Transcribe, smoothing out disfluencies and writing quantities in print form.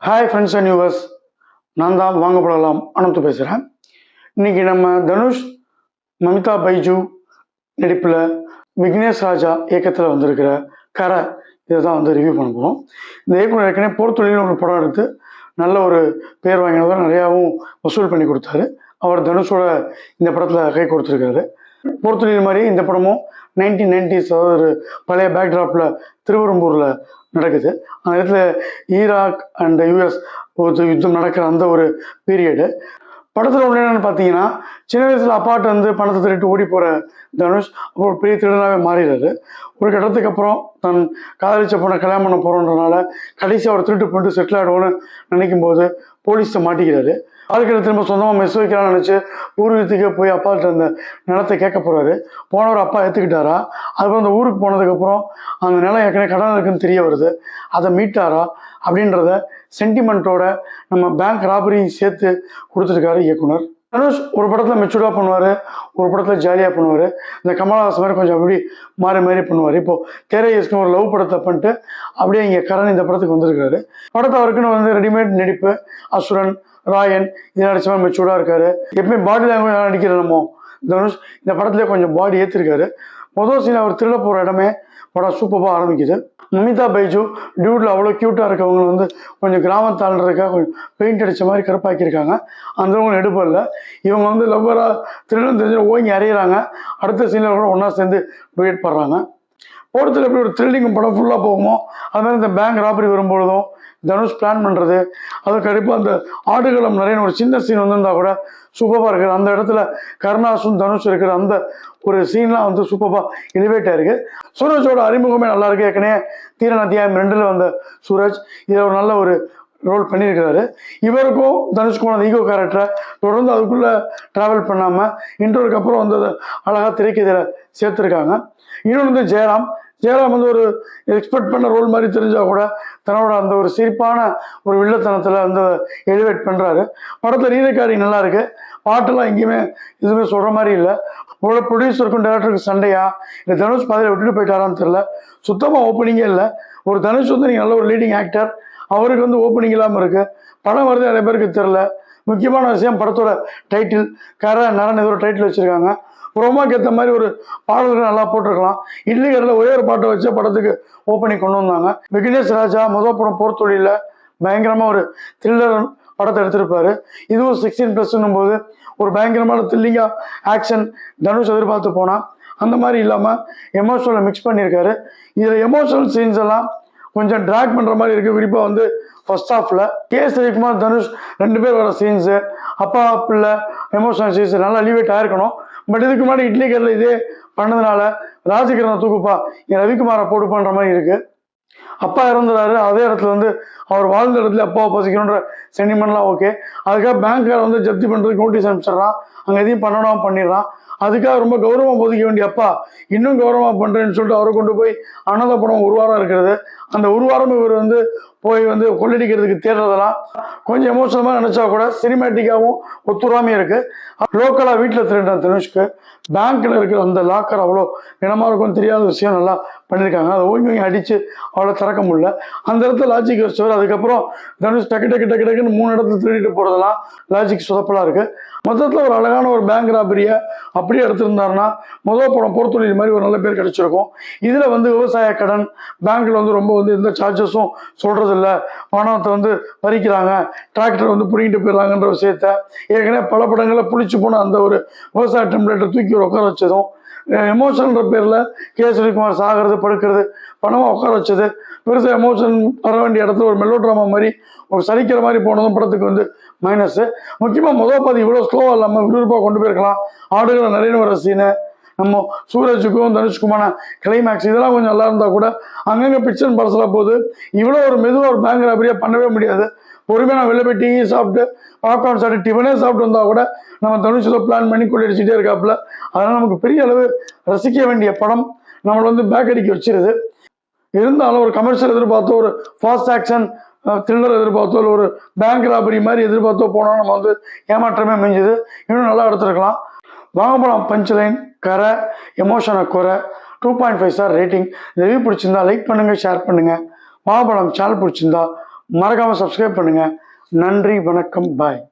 Hi friends and viewers, நான் தான் வாங்க போடலாம் அனந்து பேசுகிறேன். இன்றைக்கி நம்ம தனுஷ், மமிதா பைஜு நடிப்பில் விக்னேஷ் ராஜா இயக்கத்தில் வந்திருக்கிற கரை இதை தான் வந்து ரிவ்யூ பண்ண போகிறோம். இந்த இயக்குனர் ஏற்கனவே போர்த்தொழில்னு ஒரு படம் எடுத்து நல்ல ஒரு பேர் வாங்கினவர், நிறையாவும் வசூல் பண்ணி கொடுத்தாரு. அவர் தனுஷோட இந்த படத்தில் கை கொடுத்துருக்காரு. போர்த்தொழில் மாதிரி இந்த படமும் 1990s, அதாவது ஒரு பழைய பேக்ட்ராப்பில் திருவெரும்பூரில் நடக்குது. அந்த இடத்துல ஈராக் அண்ட் யூஎஸ் ஒரு யுத்தம் நடக்கிற அந்த ஒரு பீரியடு. படத்தில் ஒன்று என்னென்னு பார்த்தீங்கன்னா, சின்ன வயசில் அப்பாட்ட வந்து பணத்தை திருட்டு ஓடி போகிற தனுஷ் அப்புறம் பெரிய திருடனாகவே மாறிடுறாரு. ஒரு கட்டத்துக்கு அப்புறம் தன் காதலிச்ச பொண்ணை கல்யாணம் பண்ண போகிறோன்றனால கடைசி அவர் திருட்டு பண்ணிட்டு செட்டில் ஆகிடுவோன்னு நினைக்கும் போது போலீஸை மாட்டிக்கிறாரு. வாழ்க்கையில் திரும்ப சொந்தமாக மெஸ் வைக்கலாம்னு நினச்சி ஊருக்கு போய் அப்பாட்ட அந்த நிலத்தை கேட்க போகிறாரு. போனவர் அப்பா ஏற்றுக்கிட்டாரா? அதுக்கப்புறம் அந்த ஊருக்கு போனதுக்கப்புறம் அந்த நிலம் ஏற்கனவே கடன் இருக்குன்னு தெரிய வருது. அதை மீட்டாரா அப்படின்றத சென்டிமெண்ட்டோட நம்ம பேங்க் ராபரி சேர்த்து கொடுத்துருக்காரு இயக்குனர். தனுஷ் ஒரு படத்தில் மெச்சூர்டாக பண்ணுவார், ஒரு படத்தில் ஜாலியாக பண்ணுவார். இந்த கமலஹாசன் மாதிரி கொஞ்சம் அப்படி மாறி பண்ணுவார். இப்போது தேரையஸ்னு ஒரு லவ் படத்தை பண்ணிட்டு அப்படியே இங்கே கரண் இந்த படத்துக்கு வந்திருக்காரு. படத்தை அவருக்குன்னு வந்து ரெடிமேட் நடிப்பு, அசுரன், ராயன் இது நடிச்ச மாதிரி மெச்சூர்டாக இருக்காரு. எப்பவுமே பாடி லாங்குவேஜ் நடிக்கிற நம்ம தனுஷ் இந்த படத்துலேயே கொஞ்சம் பாடி ஏற்றிருக்காரு. முதல் சீன் அவர் திருட போகிற இடமே படம் சூப்பராக ஆரம்பிக்குது. மமிதா பைஜு டியூட்ல அவ்வளோ க்யூட்டாக இருக்கவங்க வந்து கொஞ்சம் கிராமத்தால் இருக்கா, கொஞ்சம் பெயிண்ட் அடித்த மாதிரி கருப்பாக்கியிருக்காங்க. அந்தவங்க எடுப்பில்ல. இவங்க வந்து லவ்வராக திருடன் தெரிஞ்சு ஓங்கி அறியிறாங்க. அடுத்த சீனில் கூட ஒன்றா சேர்ந்து வெயிட் பண்ணுறாங்க. போகிறதுல எப்படி ஒரு த்ரில்லிங் படம் ஃபுல்லாக போகுமோ அது மாதிரி இந்த பேங்க் ராபரி வரும்பொழுதும் தனுஷ் பிளான் பண்ணுறது, அது கண்டிப்பாக அந்த ஆடுகளம் நிறைய ஒரு சின்ன சீன் வந்திருந்தா கூட சூப்பராக இருக்குது. அந்த இடத்துல கருணாசும் தனுஷ் இருக்கிற அந்த ஒரு சீன்லாம் வந்து சூப்பராக எலிவேட் ஆயிருக்கு. சூரஜோட அறிமுகமே நல்லா இருக்கு. ஏற்கனவே தீரன் அத்தியாயம் 2 வந்த சூரஜ் இதில் ஒரு நல்ல ஒரு ரோல் பண்ணியிருக்கிறாரு. இவருக்கும் தனுஷ்குமார் அந்த ஈகோ கேரக்டரை தொடர்ந்து அதுக்குள்ளே ட்ராவல் பண்ணாமல் இன்டர்வலுக்கு அப்புறம் வந்து அதை அழகாக திரைக்கு இதில் சேர்த்துருக்காங்க. இன்னொன்று வந்து ஜெயராம் வந்து ஒரு எக்ஸ்பெக்ட் பண்ண ரோல் மாதிரி தெரிஞ்சால் கூட தன்னோட அந்த ஒரு சிரிப்பான ஒரு வில்லத்தனத்தில் வந்து எலிவேட் பண்ணுறாரு. படத்தில் ரீரெக்கார்டிங் நல்லா இருக்கு. பாட்டெல்லாம் எங்கேயுமே எதுவுமே சொல்கிற மாதிரி இல்லை. உங்களோட ப்ரொடியூசருக்கும் டேரக்டருக்கும் சண்டையா இல்லை தனுஷ் பாதையில் விட்டுட்டு போயிட்டாரான்னு தெரில. சுத்தமாக ஓப்பனிங்கே இல்லை. ஒரு தனுஷ் வந்து நீங்கள் நல்ல ஒரு லீடிங் ஆக்டர், அவருக்கு வந்து ஓப்பனிங் இல்லாமல் இருக்குது. படம் வருது நிறைய பேருக்கு தெரில. முக்கியமான விஷயம் படத்தோட டைட்டில் கரை நரன் ஏதோ ஒரு டைட்டில் வச்சுருக்காங்க. ப்ரோமாக்கு ஏற்ற மாதிரி ஒரு பாடல்கள் நல்லா போட்டிருக்கலாம். இட்லி கடையில் ஒரே ஒரு பாட்டை வச்சு படத்துக்கு ஓப்பனிங் கொண்டு வந்தாங்க. விக்னேஷ் ராஜா முதல் படம் போர்த்தொழிலில் பயங்கரமாக ஒரு த்ரில்லர் படத்தை எடுத்திருப்பாரு. இதுவும் 16+ போது ஒரு பயங்கரமான த்ரில்லிங்காக ஆக்ஷன் தனுஷ் எதிர்பார்த்து போனால் அந்த மாதிரி இல்லாமல் எமோஷனலை மிக்ஸ் பண்ணியிருக்காரு. இதில் எமோஷனல் சீன்ஸ் எல்லாம் கொஞ்சம் ட்ராக் பண்ணுற மாதிரி இருக்குது. குறிப்பாக வந்து ஃபர்ஸ்ட் ஹாஃபில் ரவிக்குமார் தனுஷ் 2 பேர் வர சீன்ஸு, அப்பா பிள்ளை எமோஷனல் சீன்ஸ் நல்லா எலிவேட் ஆயிருக்கணும். பட் இதுக்கு முன்னாடி இட்லி கடையில் இதே பண்ணதுனால ராஜகிரணை தூக்குப்பா என் ரவிக்குமாரை போட்டு பண்ணுற மாதிரி இருக்குது. அப்பா இறந்துறாரு, அதே இடத்துல வந்து அவர் வாழ்ந்த இடத்துல அப்பாவை பசிக்கணுன்ற சென்டிமெண்ட்லாம் ஓகே. அதுக்காக பேங்க்கார வந்து ஜப்தி பண்ணுறதுக்கு நோட்டீஸ் அனுப்பிச்சிட்றான். அங்கே எதையும் பண்ணணும் பண்ணிடுறான். அதுக்காக ரொம்ப கௌரவமாக போதிக்க வேண்டிய அப்பா இன்னும் கௌரவமாக பண்ணுறேன்னு சொல்லிட்டு அவரை கொண்டு போய் அனாதை படம் ஒரு வாரம் இருக்கிறது. அந்த ஒரு வாரம் இவர் வந்து போய் வந்து கொள்ளடிக்கிறதுக்கு தேடுறதெல்லாம் கொஞ்சம் எமோஷனலாக நினச்சா கூட சினிமேட்டிக்காகவும் ஒத்துறாமே இருக்குது. லோக்கலாக வீட்டில் திருடுற தனுஷ்க்கு பேங்க்கில் இருக்கிற அந்த லாக்கர் அவ்வளோ இனமாக இருக்கும்னு தெரியாத விஷயம் நல்லா பண்ணியிருக்காங்க. அதை ஓங்கி அடித்து அவ்வளோ திறக்க முடியல. அந்த இடத்துல லாஜிக் வச்சவர். அதுக்கப்புறம் தனுஷ் டக்குன்னு 3 இடத்துல திருடிட்டு போகிறதெல்லாம் லாஜிக் சொதப்பலாக இருக்குது. மொத்தத்தில் ஒரு அழகான ஒரு பேங்க் ராபரியை அப்படியே எடுத்திருந்தாருன்னா முதல் படம் போர்த்தொழில் மாதிரி ஒரு நல்ல பேர் கிடைச்சிருக்கும். இதில் வந்து விவசாய கடன், பேங்க்கில் வந்து ரொம்ப வந்து எந்த சார்ஜஸும் சொல்கிறது இல்லை, பணத்தை வந்து பறிக்கிறாங்க, டிராக்டர் வந்து பிடிங்கிட்டு போயிடறாங்கன்ற விஷயத்த ஏற்கனவே பல படங்களில் புளிச்சு போன அந்த ஒரு விவசாய டெம்ப்ளேட்டை தூக்கி ஒரு உட்கார வச்சதும், எமோஷன்ன்ற பேரில் ரவிக்குமார் சாகிறது படுக்கிறது பணமாக உட்கார வச்சது, பெருசாக எமோஷன் வர வேண்டிய இடத்துல ஒரு மெல்லோ ட்ராமா மாதிரி ஒரு சலிக்கிற மாதிரி போனதும் படத்துக்கு வந்து மைனஸு. முக்கியமாக முதல் பாதி இவ்வளோ ஸ்லோவாக இல்லாமல் விறுவிறுப்பாக கொண்டு போயிருக்கலாம். ஆடுகளை நிறைய வர சீனு, நம்ம சூரஜுக்கும் தனுஷ்குமான கிளைமேக்ஸ் இதெல்லாம் கொஞ்சம் நல்லா இருந்தால் கூட அங்கங்கே பிக்சர் படத்தில் போது இவ்வளோ ஒரு மெதுவாக ஒரு பேங்க் ராபரியாக பண்ணவே முடியாது. பொறுமையாக நான் வெளில போய் டீ சாப்பிட்டு பாப்கார்ன் சாப்பிட்டு டிஃபனே சாப்பிட்டு வந்தால் கூட நம்ம தனுஷ் ஏதோ பிளான் பண்ணி கொள்ளடிச்சிட்டே இருக்காப்புல. அதனால் நமக்கு பெரிய அளவு ரசிக்க வேண்டிய படம் நம்மளை வந்து பேக் அடிக்க வச்சிருது. இருந்தாலும் ஒரு கமர்ஷியல் எதிர்பார்த்தோ, ஒரு ஃபாஸ்ட் ஆக்ஷன் த்ரில்லர் எதிர்பார்த்தோ, ஒரு பேங்க் ராபரி மாதிரி எதிர்பார்த்தோ போனால் நம்ம வந்து ஏமாற்றமே மிஞ்சுது. இன்னும் நல்லா எடுத்துருக்கலாம். வாங்க போகலாம். பஞ்ச் லைன் கரை, எமோஷனை குறை, 2.5 ஸ்டார் ரேட்டிங். இந்த ரிவ்யூ பிடிச்சிருந்தா லைக் பண்ணுங்கள், ஷேர் பண்ணுங்கள். வாங்க போகலாம் சேனல் பிடிச்சிருந்தா மறக்காமல் சப்ஸ்கிரைப் பண்ணுங்கள். நன்றி, வணக்கம், பாய்.